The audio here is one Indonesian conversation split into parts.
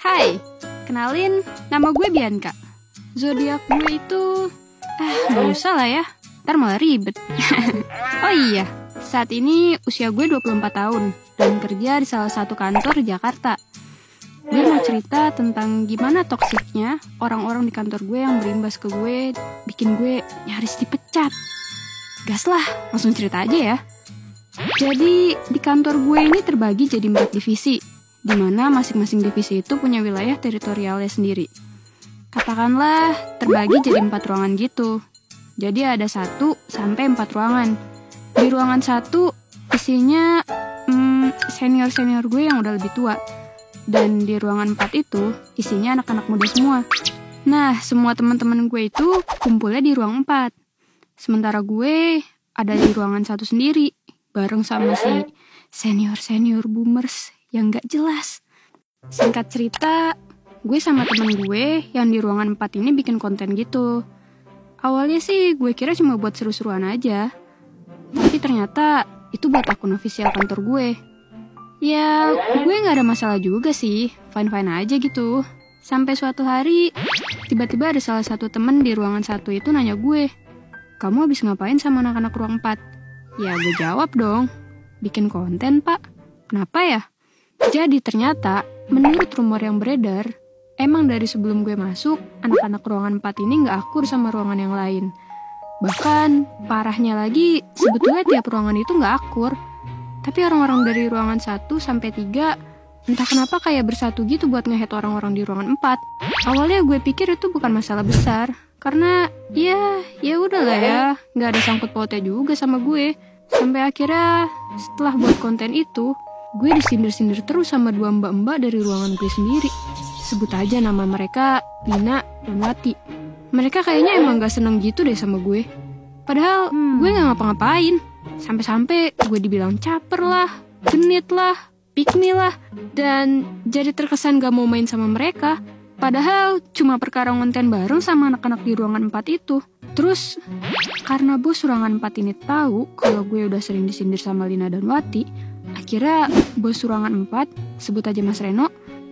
Hai, kenalin, nama gue Bianca. Zodiak gue itu... gak usah lah ya, ntar malah ribet. Oh iya, saat ini usia gue 24 tahun dan kerja di salah satu kantor di Jakarta. Gue mau cerita tentang gimana toksiknya orang-orang di kantor gue yang berimbas ke gue, bikin gue nyaris dipecat. Gas lah, langsung cerita aja ya. Jadi, di kantor gue ini terbagi jadi 4 divisi, di mana masing-masing divisi itu punya wilayah teritorialnya sendiri. Katakanlah terbagi jadi 4 ruangan gitu. Jadi ada 1 sampai 4 ruangan. Di ruangan 1 isinya senior-senior gue yang udah lebih tua. Dan di ruangan 4 itu isinya anak-anak muda semua. Nah, semua teman-teman gue itu kumpulnya di ruang 4. Sementara gue ada di ruangan 1 sendiri, bareng sama si senior-senior boomers yang gak jelas. Singkat cerita, gue sama temen gue yang di ruangan 4 ini bikin konten gitu. Awalnya sih gue kira cuma buat seru-seruan aja. Tapi ternyata itu buat akun official kantor gue. Ya, gue gak ada masalah juga sih, fine-fine aja gitu. Sampai suatu hari, tiba-tiba ada salah satu temen di ruangan 1 itu nanya gue, "Kamu habis ngapain sama anak-anak ruang 4? Ya gue jawab dong, "Bikin konten pak." Kenapa ya? Jadi ternyata, menurut rumor yang beredar, emang dari sebelum gue masuk, anak-anak ruangan 4 ini gak akur sama ruangan yang lain. Bahkan, parahnya lagi, sebetulnya tiap ruangan itu gak akur. Tapi orang-orang dari ruangan 1 sampai 3, entah kenapa kayak bersatu gitu buat nge-hate orang-orang di ruangan 4. Awalnya gue pikir itu bukan masalah besar, karena ya udahlah ya, gak ada sangkut pautnya juga sama gue. Sampai akhirnya, setelah buat konten itu, gue disindir-sindir terus sama 2 mbak-mbak dari ruangan gue sendiri. Sebut aja nama mereka, Lina dan Wati. Mereka kayaknya emang gak seneng gitu deh sama gue. Padahal gue gak ngapa-ngapain. Sampai-sampai gue dibilang caper lah, genit lah, pick me lah. Dan jadi terkesan gak mau main sama mereka. Padahal cuma perkara ngonten bareng sama anak-anak di ruangan 4 itu. Terus, karena bos ruangan 4 ini tahu kalau gue udah sering disindir sama Lina dan Wati, akhirnya bos ruangan 4, sebut aja Mas Reno,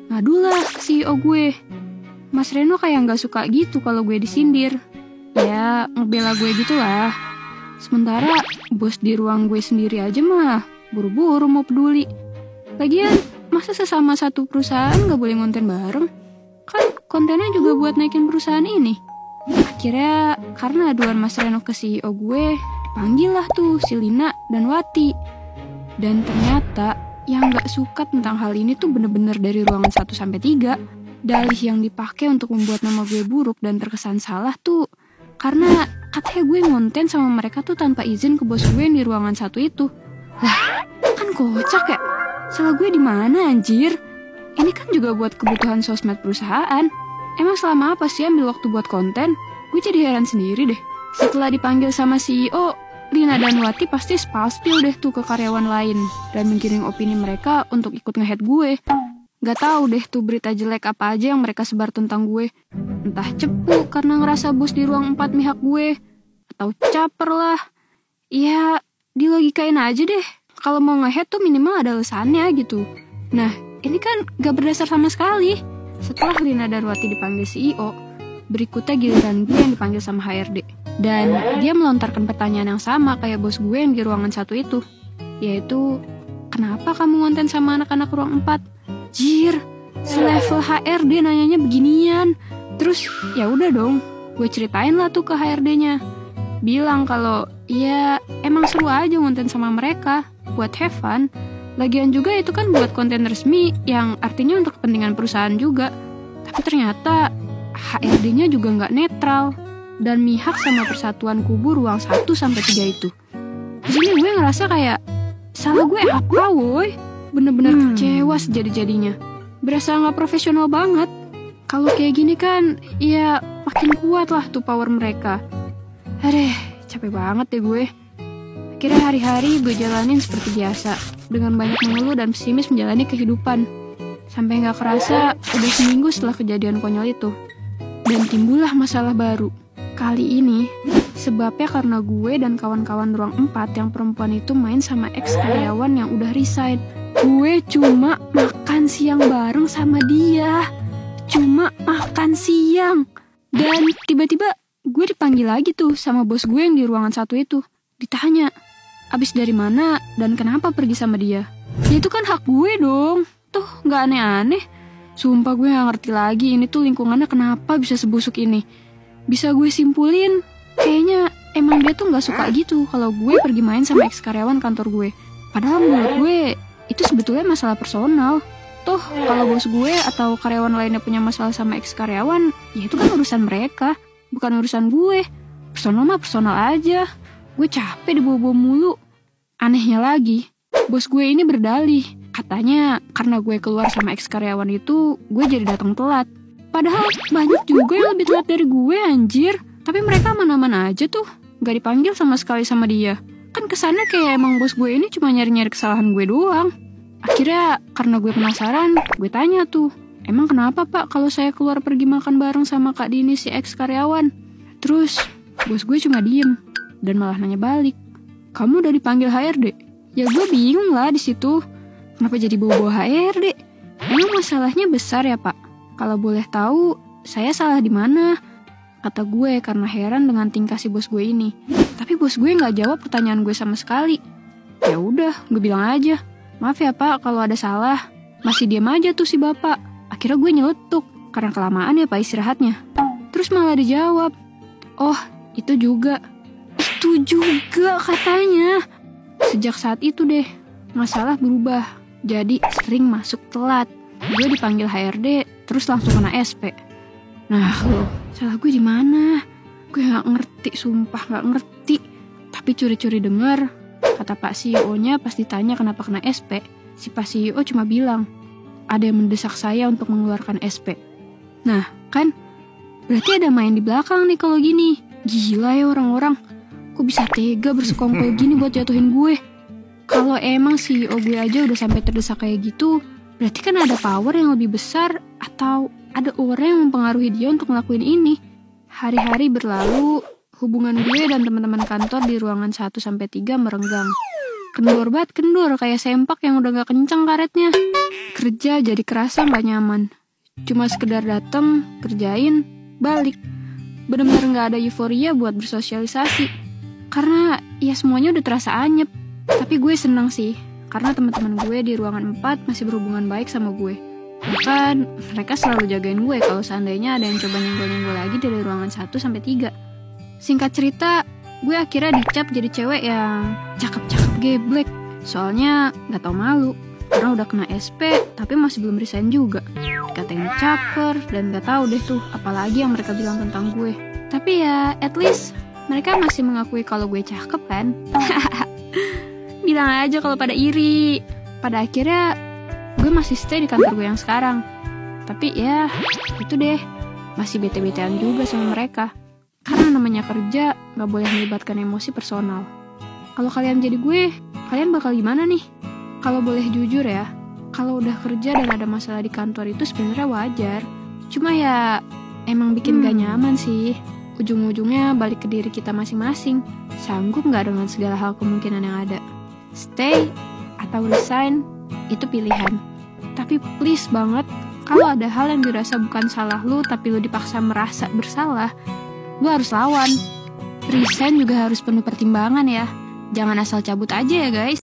ngadulah ke CEO gue. Mas Reno kayak gak suka gitu kalau gue disindir. Ya, ngebela gue gitulah. Sementara bos di ruang gue sendiri aja mah buru-buru mau peduli. Lagian, masa sesama satu perusahaan gak boleh ngonten bareng? Kan kontennya juga buat naikin perusahaan ini. Akhirnya, karena aduan Mas Reno ke CEO gue, dipanggil lah tuh si Lina dan Wati. Dan ternyata yang gak suka tentang hal ini tuh bener-bener dari ruangan 1 sampai 3. Dalih yang dipakai untuk membuat nama gue buruk dan terkesan salah tuh karena katanya gue ngonten sama mereka tuh tanpa izin ke bos gue yang di ruangan 1 itu. Lah, kan kocak ya? Salah gue di mana anjir? Ini kan juga buat kebutuhan sosmed perusahaan. Emang selama apa sih ambil waktu buat konten? Gue jadi heran sendiri deh. Setelah dipanggil sama CEO, Lina dan Wati pasti spil deh tuh ke karyawan lain dan menggiring opini mereka untuk ikut nge-hate gue. Gak tahu deh tuh berita jelek apa aja yang mereka sebar tentang gue. Entah cepu karena ngerasa bos di ruang 4 mihak gue, atau caper lah. Ya, dilogikain aja deh. Kalau mau nge-hate tuh minimal ada alasannya gitu. Nah, ini kan gak berdasar sama sekali. Setelah Lina dan Wati dipanggil CEO, berikutnya giliran gue yang dipanggil sama HRD. Dan dia melontarkan pertanyaan yang sama kayak bos gue yang di ruangan 1 itu. Yaitu, kenapa kamu ngonten sama anak-anak ruang 4? Jir, selevel HRD nanyanya beginian. Terus, ya udah dong, gue ceritain lah tuh ke HRD-nya. Bilang kalau, ya emang seru aja ngonten sama mereka, buat have fun. Lagian juga itu kan buat konten resmi yang artinya untuk kepentingan perusahaan juga. Tapi ternyata HRD-nya juga nggak netral dan mihak sama persatuan kubu ruang 1 sampai 3 itu. Di sini gue ngerasa kayak salah gue apa woy? Bener-bener kecewa sejadi-jadinya. Berasa nggak profesional banget. Kalau kayak gini kan, ya makin kuat lah tuh power mereka. Aduh, capek banget deh gue. Akhirnya hari-hari gue jalanin seperti biasa, dengan banyak mengeluh dan pesimis menjalani kehidupan. Sampai gak kerasa, udah seminggu setelah kejadian konyol itu. Dan timbullah masalah baru. Kali ini, sebabnya karena gue dan kawan-kawan ruang 4 yang perempuan itu main sama ex-karyawan yang udah resign. Gue cuma makan makan siang bareng sama dia. Cuma makan siang. Dan tiba-tiba gue dipanggil lagi tuh sama bos gue yang di ruangan satu itu. Ditanya, abis dari mana dan kenapa pergi sama dia? Ya itu kan hak gue dong. Tuh gak aneh-aneh. Sumpah gue gak ngerti lagi ini tuh lingkungannya kenapa bisa sebusuk ini. Bisa gue simpulin, kayaknya emang dia tuh gak suka gitu kalau gue pergi main sama ex-karyawan kantor gue. Padahal menurut gue itu sebetulnya masalah personal. Toh kalau bos gue atau karyawan lainnya punya masalah sama ex-karyawan, ya itu kan urusan mereka, bukan urusan gue. Personal mah personal aja. Gue capek dibawa-bawa mulu. Anehnya lagi, bos gue ini berdalih. Katanya karena gue keluar sama ex-karyawan itu, gue jadi datang telat. Padahal banyak juga yang lebih telat dari gue, anjir. Tapi mereka aman-aman aja tuh, gak dipanggil sama sekali sama dia. Kan kesannya kayak emang bos gue ini cuma nyari-nyari kesalahan gue doang. Akhirnya karena gue penasaran, gue tanya tuh, emang kenapa pak kalau saya keluar pergi makan bareng sama Kak Dini si ex-karyawan? Terus bos gue cuma diem dan malah nanya balik, kamu udah dipanggil HRD? Ya gue bingung lah di situ. Kenapa jadi bawa-bawa HRD? Emang masalahnya besar ya pak? Kalau boleh tahu, saya salah di mana? Kata gue karena heran dengan tingkah si bos gue ini. Tapi bos gue nggak jawab pertanyaan gue sama sekali. Ya udah, gue bilang aja, maaf ya pak kalau ada salah. Masih diam aja tuh si bapak. Akhirnya gue nyeletuk karena kelamaan ya pak istirahatnya. Terus malah dijawab, oh itu juga katanya. Sejak saat itu deh, masalah berubah. Jadi sering masuk telat. Gue dipanggil HRD, terus langsung kena SP. Nah, salah gue di mana? Gue nggak ngerti, sumpah nggak ngerti. Tapi curi-curi dengar, kata Pak CEO-nya pas ditanya kenapa kena SP, si Pak CEO cuma bilang, ada yang mendesak saya untuk mengeluarkan SP. Nah, kan? Berarti ada main di belakang nih kalau gini. Gila ya orang-orang. Kok bisa tega bersekongkol gini buat jatuhin gue? Kalau emang CEO gue aja udah sampai terdesak kayak gitu, berarti kan ada power yang lebih besar atau ada orang yang mempengaruhi dia untuk ngelakuin ini. Hari-hari berlalu, hubungan gue dan teman-teman kantor di ruangan 1-3 merenggang. Kendor kayak sempak yang udah gak kencang karetnya. Kerja jadi kerasa gak nyaman. Cuma sekedar dateng, kerjain, balik. Bener-bener gak ada euforia buat bersosialisasi. Karena ya semuanya udah terasa anyep. Tapi gue senang sih, karena teman-teman gue di ruangan 4 masih berhubungan baik sama gue. Bahkan mereka selalu jagain gue kalau seandainya ada yang coba nyenggol-nyenggol lagi dari ruangan 1-3. Singkat cerita, gue akhirnya dicap jadi cewek yang cakep-cakep geblek. Soalnya gak tau malu, karena udah kena SP tapi masih belum resign juga. Dikatain caper dan gak tahu deh tuh apalagi yang mereka bilang tentang gue. Tapi ya at least mereka masih mengakui kalau gue cakep kan. Bilang aja kalau pada iri. Pada akhirnya gue masih stay di kantor gue yang sekarang. Tapi ya itu deh, masih bete-betean juga sama mereka. Karena namanya kerja gak boleh melibatkan emosi personal. Kalau kalian jadi gue, kalian bakal gimana nih? Kalau boleh jujur ya, kalau udah kerja dan ada masalah di kantor itu sebenarnya wajar. Cuma ya emang bikin gak nyaman sih. Ujung-ujungnya balik ke diri kita masing-masing. Sanggup gak dengan segala hal kemungkinan yang ada? Stay atau resign, itu pilihan. Tapi please banget, kalau ada hal yang dirasa bukan salah lu tapi lu dipaksa merasa bersalah, lu harus lawan. Resign juga harus penuh pertimbangan ya. Jangan asal cabut aja ya guys.